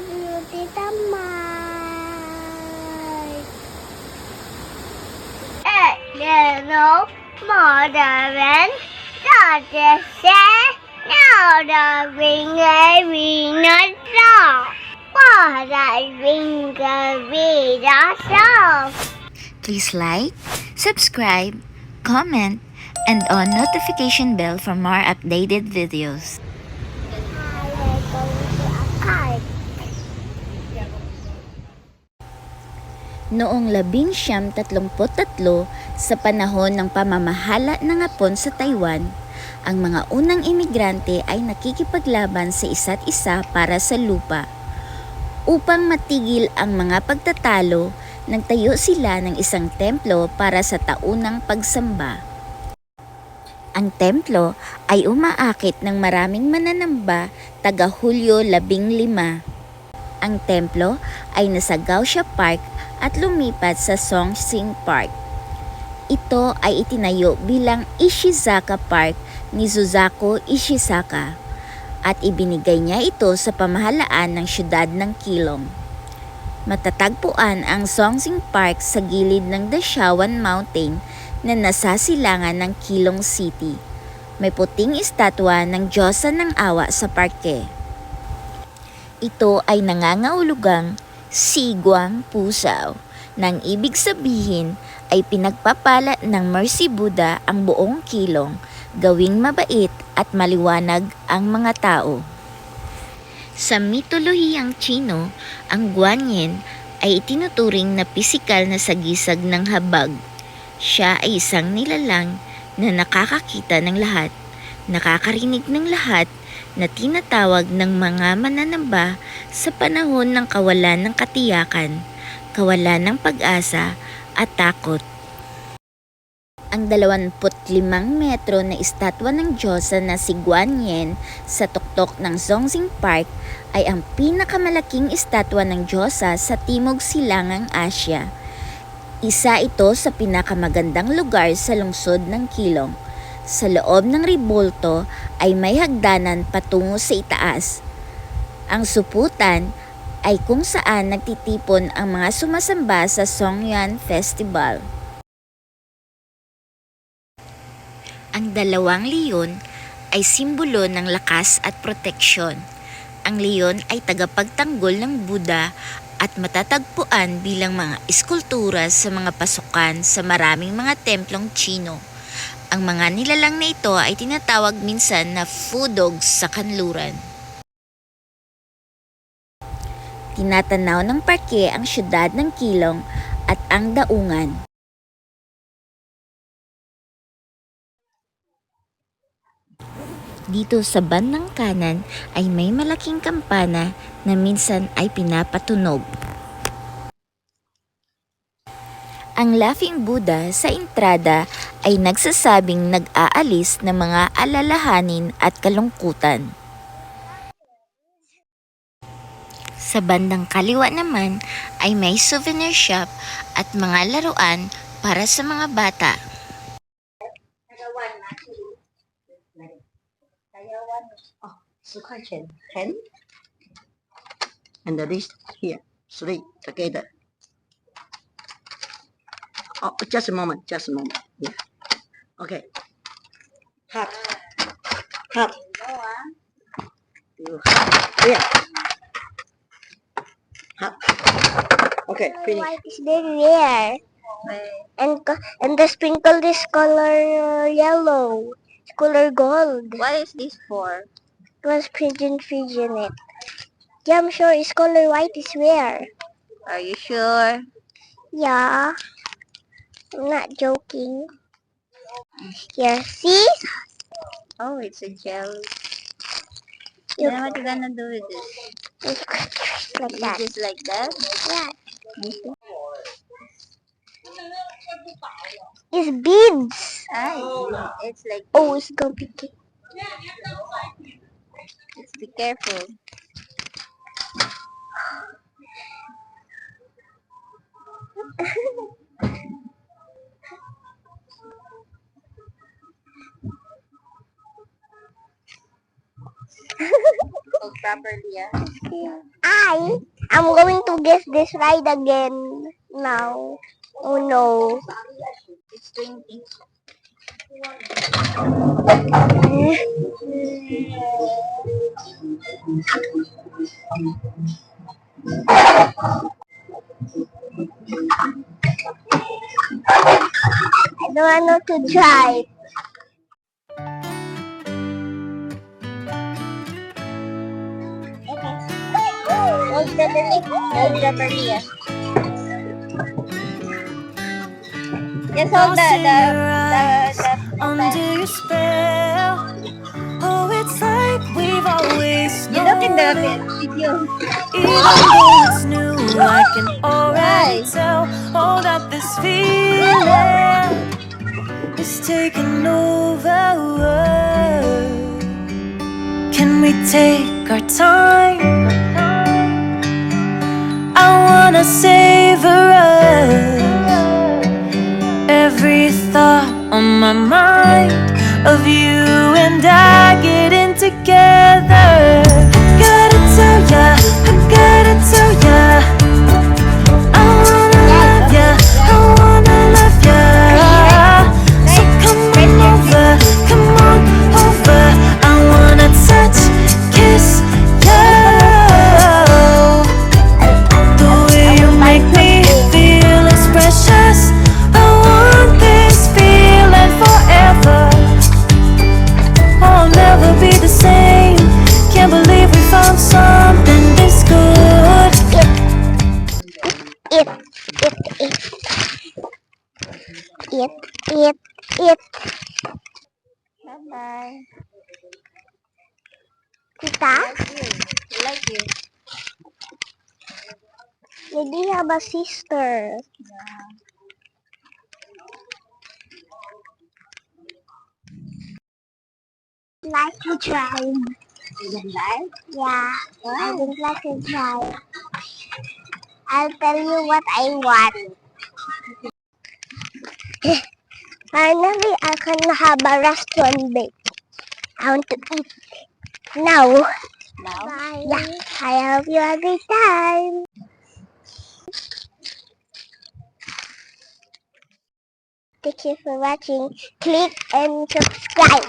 beauty tamay. Little mother daughter said, now the ringer not song. What I ringer read a song. Please like, subscribe, comment, and on notification bell for more updated videos. Noong 1933 sa panahon ng pamamahala ng Hapon sa Taiwan, ang mga unang imigrante ay nakikipaglaban sa isa't isa para sa lupa. Upang matigil ang mga pagtatalo, nagtayo sila ng isang templo para sa taunang pagsamba. Ang templo ay umaakit ng maraming mananamba taga Hulyo 15. Ang templo ay nasa Gaoxia Park at lumipat sa Songxing Park. Ito ay itinayo bilang Ishizaka Park ni Suzaku Ishizaka at ibinigay niya ito sa pamahalaan ng siyudad ng Keelung. Matatagpuan ang Songxing Park sa gilid ng Dashawan Mountain na nasa silangan ng Keelung City. May puting estatwa ng Diyosa ng Awa sa parke. Ito ay nangangahulugang Sigwang Pusaw, nang ibig sabihin ay pinagpapala ng Mercy Buddha ang buong Keelung, gawing mabait at maliwanag ang mga tao. Sa mitolohiyang Tsino, ang Guanyin ay itinuturing na pisikal na sagisag ng habag. Siya ay isang nilalang na nakakakita ng lahat, nakakarinig ng lahat, na tinatawag ng mga mananamba sa panahon ng kawalan ng katiyakan, kawalan ng pag-asa at takot. Ang 25 metro na estatwa ng Diyosa na si Guanyin sa tuktok ng Songxing Park ay ang pinakamalaking estatwa ng Diyosa sa Timog Silangang Asya. Isa ito sa pinakamagandang lugar sa lungsod ng Keelung. Sa loob ng rebulto ay may hagdanan patungo sa itaas. Ang suputan ay kung saan nagtitipon ang mga sumasamba sa Songyuan Festival. Ang dalawang leon ay simbolo ng lakas at proteksyon. Ang leon ay tagapagtanggol ng Buddha at matatagpuan bilang mga eskultura sa mga pasukan sa maraming mga templong Tsino. Ang mga nilalang na ito ay tinatawag minsan na fudogs sa kanluran. Tinatanaw ng parke ang siyudad ng Keelung at ang daungan. Dito sa bandang kanan ay may malaking kampana na minsan ay pinapatunog. Ang Laughing Buddha sa entrada ay nagsasabing nag-aalis ng mga alalahanin at kalungkutan. Sa bandang kaliwa naman ay may souvenir shop at mga laruan para sa mga bata. Oh, 10块钱 10 and the list here 3 together. Oh, just a moment. Yeah. Okay. Half. Yeah. Half. Okay, finish. White is very rare. And the sprinkle is color yellow. It's color gold. What is this for? It was pigeon it. Yeah, I'm sure it's color white is rare. Are you sure? Yeah. I'm not joking. Here, see? Oh, it's a gel. You Then what you gonna do with this? like that. Just like that? Yeah. It's beads. It's like, Oh, it's gonna be cute. let's be careful. properly. I'm going to guess this ride again now. Oh no. It's 20. I don't want to try. Hold properly. Hold properly. Just hold Lost in your eyes, the under your spell. Oh, it's like we've always You look in the known. video. Even though it's new, I can already tell. Oh, that this feeling is taking over. Can we take our time? I wanna savor us. Every thought on my mind of you and I getting together. Gotta tell ya, I gotta tell ya, I wanna love ya, I wanna love ya. So come on over, come on over. I wanna touch, kiss ya. The way you make me feel is precious. I want this feeling forever. I'll never be the same. Can't believe we found something this good. It, it, it, it. Bye-bye. Tita, I like you. maybe you have a sister. Like to drive. You don't like? Yeah, I would like to drive. I'll tell you what I want. Finally, I can have a restaurant bake. I want to eat now. Now? Bye. Yeah, I hope you have a great time. Thank you for watching. Click and subscribe.